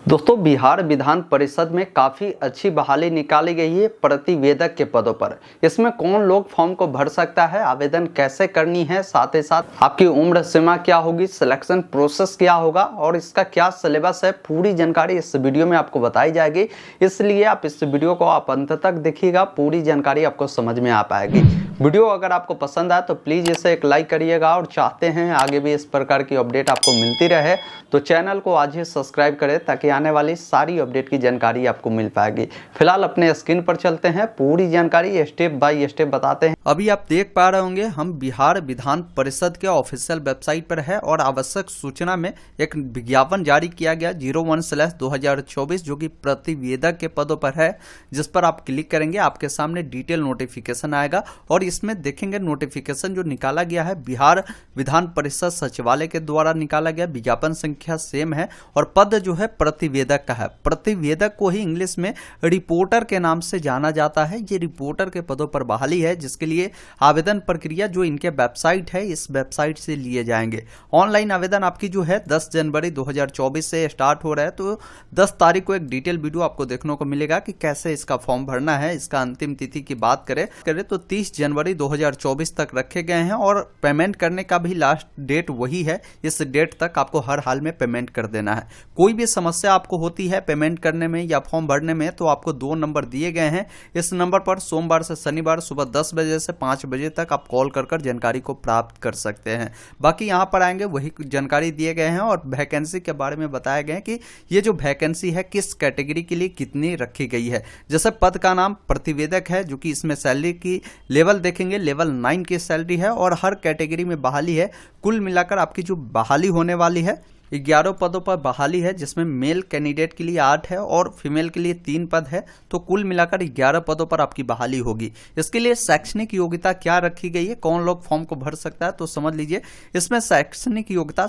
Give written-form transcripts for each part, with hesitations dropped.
दोस्तों, बिहार विधान परिषद में काफ़ी अच्छी बहाली निकाली गई है प्रतिवेदक के पदों पर। इसमें कौन लोग फॉर्म को भर सकता है, आवेदन कैसे करनी है, साथ ही साथ आपकी उम्र सीमा क्या होगी, सिलेक्शन प्रोसेस क्या होगा और इसका क्या सिलेबस है, पूरी जानकारी इस वीडियो में आपको बताई जाएगी। इसलिए आप इस वीडियो को आप अंत तक देखिएगा, पूरी जानकारी आपको समझ में आ पाएगी। वीडियो अगर आपको पसंद आए तो प्लीज़ इसे एक लाइक करिएगा और चाहते हैं आगे भी इस प्रकार की अपडेट आपको मिलती रहे तो चैनल को आज ही सब्सक्राइब करें ताकि आने वाली सारी अपडेट की जानकारी आपको मिल पाएगी। फिलहाल अपने स्क्रीन पर चलते हैं, पूरी जानकारी स्टेप बाय स्टेप बताते हैं। अभी आप देख पा रहे होंगे हम बिहार विधान परिषद के ऑफिशियल वेबसाइट पर है और आवश्यक सूचना में एक विज्ञापन जारी किया गया 01/2024 जो कि प्रतिवेदक के पदों पर है, जिस पर आप क्लिक करेंगे आपके सामने डिटेल नोटिफिकेशन आएगा और इसमें देखेंगे नोटिफिकेशन जो निकाला गया है बिहार विधान परिषद सचिवालय के द्वारा निकाला गया। विज्ञापन संख्या सेम है और पद जो है प्रतिवेदक का है। प्रतिवेदक को ही इंग्लिश में रिपोर्टर के नाम से जाना जाता है। ये रिपोर्टर के पदों पर बहाली है, जिसके लिए आवेदन प्रक्रिया जो इनके वेबसाइट है इस वेबसाइट से लिए जाएंगे। ऑनलाइन आवेदन आपकी जो है 10 जनवरी 2024 से स्टार्ट हो रहा है, तो 10 तारीख को एक डिटेल वीडियो आपको देखने को मिलेगा कि कैसे इसका फॉर्म भरना है। इसका अंतिम तिथि की बात करें तो 30 जनवरी 2024 तक रखे गए हैं और पेमेंट करने का भी लास्ट डेट वही है। इस डेट तक आपको हर हाल में पेमेंट कर देना है। कोई भी समस्या आपको होती है पेमेंट करने में या फॉर्म भरने में तो आपको 2 नंबर दिए गए हैं। इस नंबर पर सोमवार से शनिवार सुबह 10 बजे से 5 बजे तक आप कॉल कर जानकारी को प्राप्त कर सकते हैं। बाकी यहाँ पर आएंगे वही जानकारी दिए गए हैं और वैकेंसी के बारे में बताया गया है कि ये जो वैकेंसी है किस कैटेगरी के लिए कितनी रखी गई है। जैसे पद का नाम प्रतिवेदक है जो कि इसमें सैलरी की लेवल देखेंगे लेवल 9 की सैलरी है और हर कैटेगरी में बहाली है। कुल मिलाकर आपकी जो बहाली होने वाली है 11 पदों पर बहाली है, जिसमें मेल कैंडिडेट के लिए 8 है और फीमेल के लिए 3 पद है। तो कुल मिलाकर 11 पदों पर आपकी बहाली होगी। इसके लिए शैक्षणिक योग्यता क्या रखी गई है, कौन लोग फॉर्म को भर सकता है, तो समझ लीजिए इसमें शैक्षणिक योग्यता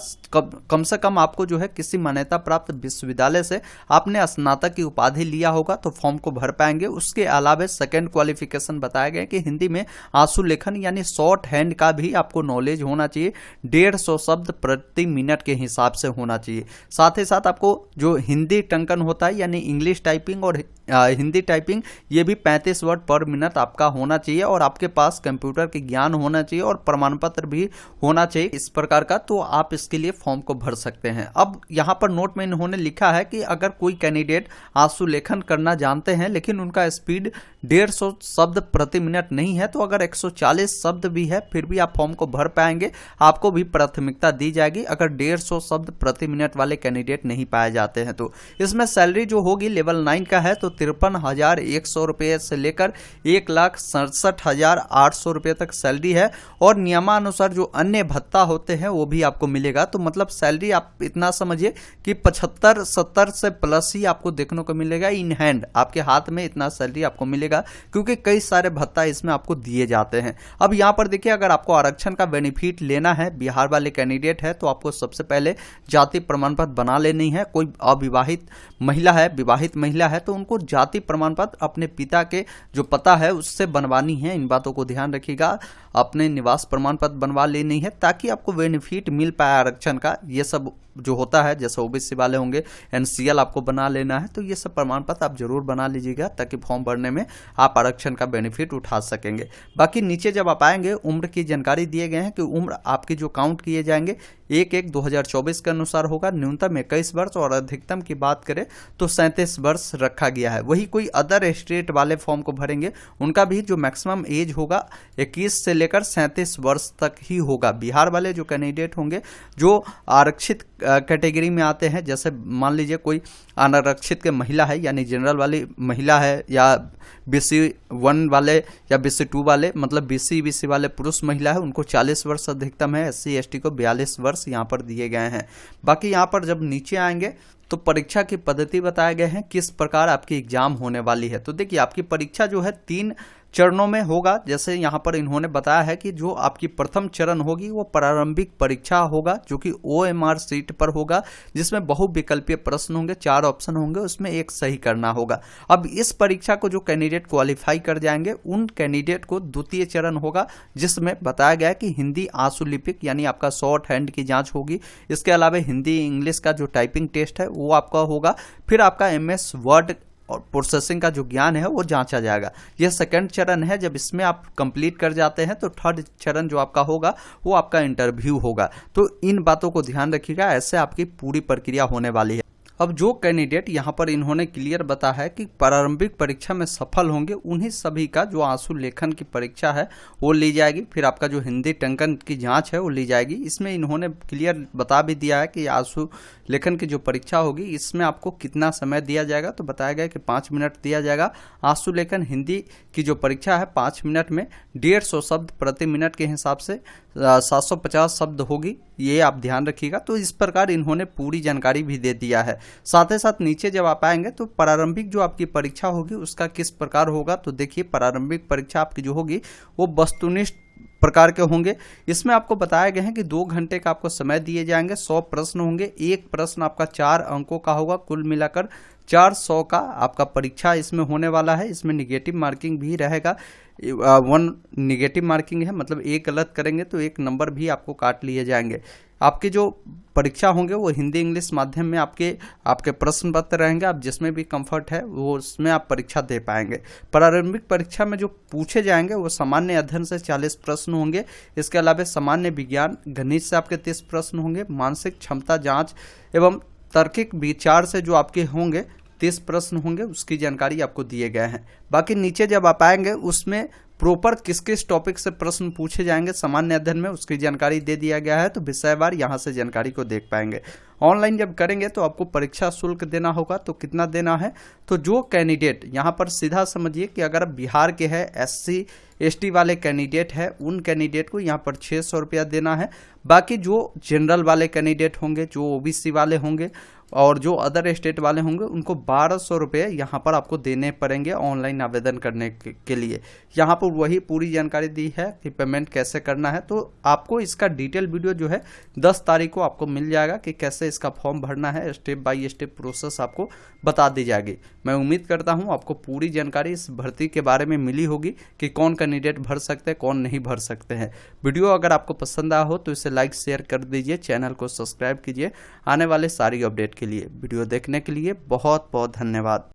कम से कम आपको जो है किसी मान्यता प्राप्त विश्वविद्यालय से आपने स्नातक की उपाधि लिया होगा तो फॉर्म को भर पाएंगे। उसके अलावा सेकेंड क्वालिफिकेशन बताया गया कि हिंदी में आंसू लेखन यानी शॉर्ट हैंड का भी आपको नॉलेज होना चाहिए। 150 शब्द प्रति मिनट के हिसाब से होना चाहिए। साथ ही साथ आपको जो हिंदी टंकन होता है यानी इंग्लिश टाइपिंग और हिंदी टाइपिंग ये भी 35 वर्ड पर मिनट आपका होना चाहिए और आपके पास कंप्यूटर के ज्ञान होना चाहिए और प्रमाण पत्र भी होना चाहिए इस प्रकार का, तो आप इसके लिए फॉर्म को भर सकते हैं। अब यहाँ पर नोट में इन्होंने लिखा है कि अगर कोई कैंडिडेट आंसू लेखन करना जानते हैं लेकिन उनका स्पीड 150 शब्द प्रति मिनट नहीं है तो अगर 140 शब्द भी है फिर भी आप फॉर्म को भर पाएंगे, आपको भी प्राथमिकता दी जाएगी। अगर 150 शब्द प्रति मिनट वाले कैंडिडेट नहीं पाए जाते हैं तो इसमें सैलरी जो होगी लेवल 9 का है तो 53,100 रुपये से लेकर 1,67,800 रुपये तक सैलरी है और नियमानुसार जो अन्य भत्ता होते हैं वो भी आपको मिलेगा। तो मतलब सैलरी आप इतना समझिए कि 75-70 से प्लस ही आपको देखने को मिलेगा इन हैंड, आपके हाथ में इतना सैलरी आपको मिलेगा क्योंकि कई सारे भत्ता इसमें आपको दिए जाते हैं। अब यहाँ पर देखिए अगर आपको आरक्षण का बेनिफिट लेना है, बिहार वाले कैंडिडेट है तो आपको सबसे पहले जाति प्रमाण पत्र बना लेनी है। कोई अविवाहित महिला है, विवाहित महिला है तो उनको जाति प्रमाण पत्र अपने पिता के जो पता है उससे बनवानी है। इन बातों को ध्यान रखिएगा। अपने निवास प्रमाण पत्र बनवा लेनी है ताकि आपको बेनिफिट मिल पाए आरक्षण का। ये सब जो होता है जैसे ओबीसी वाले होंगे एनसीएल आपको बना लेना है, तो ये सब प्रमाण पत्र आप जरूर बना लीजिएगा ताकि फॉर्म भरने में आप आरक्षण का बेनिफिट उठा सकेंगे। बाकी नीचे जब आप आएंगे उम्र की जानकारी दिए गए हैं कि उम्र आपकी जो काउंट किए जाएंगे 1/1/2024 के अनुसार होगा। न्यूनतम 21 वर्ष और अधिकतम की बात करें तो 37 वर्ष रखा गया है। वही कोई अदर स्टेट वाले फॉर्म को भरेंगे उनका भी जो मैक्सिमम एज होगा 21 से लेकर 37 वर्ष तक ही होगा। बिहार वाले जो कैंडिडेट होंगे जो आरक्षित कैटेगरी में आते हैं, जैसे मान लीजिए कोई अनारक्षित के महिला है यानी जनरल वाली महिला है या BC1 वाले या BC2 वाले मतलब BC वाले पुरुष महिला है उनको 40 वर्ष अधिकतम है। SC ST को 42 वर्ष यहाँ पर दिए गए हैं। बाकी यहाँ पर जब नीचे आएंगे तो परीक्षा की पद्धति बताए गए हैं, किस प्रकार आपकी एग्जाम होने वाली है। तो देखिए आपकी परीक्षा जो है 3 चरणों में होगा। जैसे यहाँ पर इन्होंने बताया है कि जो आपकी प्रथम चरण होगी वो प्रारंभिक परीक्षा होगा, जो कि OMR सीट पर होगा, जिसमें बहुविकल्पीय प्रश्न होंगे, 4 ऑप्शन होंगे, उसमें एक सही करना होगा। अब इस परीक्षा को जो कैंडिडेट क्वालिफाई कर जाएंगे उन कैंडिडेट को द्वितीय चरण होगा, जिसमें बताया गया है कि हिंदी आशुलिपिक यानी आपका शॉर्ट हैंड की जांच होगी। इसके अलावा हिंदी इंग्लिश का जो टाइपिंग टेस्ट है वो आपका होगा। फिर आपका MS वर्ड और प्रोसेसिंग का जो ज्ञान है वो जांचा जाएगा। यह सेकंड चरण है। जब इसमें आप कंप्लीट कर जाते हैं तो थर्ड चरण जो आपका होगा वो आपका इंटरव्यू होगा। तो इन बातों को ध्यान रखिएगा, ऐसे आपकी पूरी प्रक्रिया होने वाली है। अब जो कैंडिडेट यहाँ पर इन्होंने क्लियर बताया है कि प्रारंभिक परीक्षा में सफल होंगे, उन्हीं सभी का जो आंसू लेखन की परीक्षा है वो ली जाएगी। फिर आपका जो हिंदी टंकन की जांच है वो ली जाएगी। इसमें इन्होंने क्लियर बता भी दिया है कि आंसू लेखन की जो परीक्षा होगी इसमें आपको कितना समय दिया जाएगा। तो बताया गया कि 5 मिनट दिया जाएगा। आंसू लेखन हिंदी की जो परीक्षा है 5 मिनट में 150 शब्द प्रति मिनट के हिसाब से 750 शब्द होगी, ये आप ध्यान रखिएगा। तो इस प्रकार इन्होंने पूरी जानकारी भी दे दिया है। साथ ही साथ नीचे जब आप आएंगे तो प्रारंभिक जो आपकी परीक्षा होगी उसका किस प्रकार होगा, तो देखिए प्रारंभिक परीक्षा आपकी जो होगी वो वस्तुनिष्ठ प्रकार के होंगे। इसमें आपको बताया गया है कि 2 घंटे का आपको समय दिए जाएंगे, 100 प्रश्न होंगे, एक प्रश्न आपका 4 अंकों का होगा, कुल मिलाकर 400 का आपका परीक्षा इसमें होने वाला है। इसमें निगेटिव मार्किंग भी रहेगा, 1 निगेटिव मार्किंग है, मतलब एक गलत करेंगे तो 1 नंबर भी आपको काट लिए जाएंगे। आपके जो परीक्षा होंगे वो हिंदी इंग्लिश माध्यम में आपके प्रश्न पत्र रहेंगे। आप जिसमें भी कंफर्ट है वो उसमें आप परीक्षा दे पाएंगे। प्रारंभिक परीक्षा में जो पूछे जाएंगे वो सामान्य अध्ययन से 40 प्रश्न होंगे। इसके अलावा सामान्य विज्ञान गणित से आपके 30 प्रश्न होंगे। मानसिक क्षमता जांच एवं तार्किक विचार से जो आपके होंगे 30 प्रश्न होंगे, उसकी जानकारी आपको दिए गए हैं। बाकी नीचे जब आप आएंगे उसमें प्रॉपर किस किस टॉपिक से प्रश्न पूछे जाएंगे सामान्य अध्ययन में उसकी जानकारी दे दिया गया है। तो विषयवार यहाँ से जानकारी को देख पाएंगे। ऑनलाइन जब करेंगे तो आपको परीक्षा शुल्क देना होगा। तो कितना देना है, तो जो कैंडिडेट यहाँ पर सीधा समझिए कि अगर बिहार के हैं SC ST वाले कैंडिडेट है उन कैंडिडेट को यहाँ पर 600 रुपया देना है। बाकी जो जनरल वाले कैंडिडेट होंगे, जो OBC वाले होंगे और जो अदर स्टेट वाले होंगे उनको 1200 रुपये यहाँ पर आपको देने पड़ेंगे ऑनलाइन आवेदन करने के लिए। यहाँ पर वही पूरी जानकारी दी है कि पेमेंट कैसे करना है। तो आपको इसका डिटेल वीडियो जो है 10 तारीख को आपको मिल जाएगा कि कैसे इसका फॉर्म भरना है। स्टेप बाय स्टेप प्रोसेस आपको बता दी जाएगी। मैं उम्मीद करता हूँ आपको पूरी जानकारी इस भर्ती के बारे में मिली होगी कि कौन कैंडिडेट भर सकते हैं, कौन नहीं भर सकते हैं। वीडियो अगर आपको पसंद आया हो तो इसे लाइक शेयर कर दीजिए, चैनल को सब्सक्राइब कीजिए आने वाले सारी अपडेट के लिए। वीडियो देखने के लिए बहुत बहुत धन्यवाद।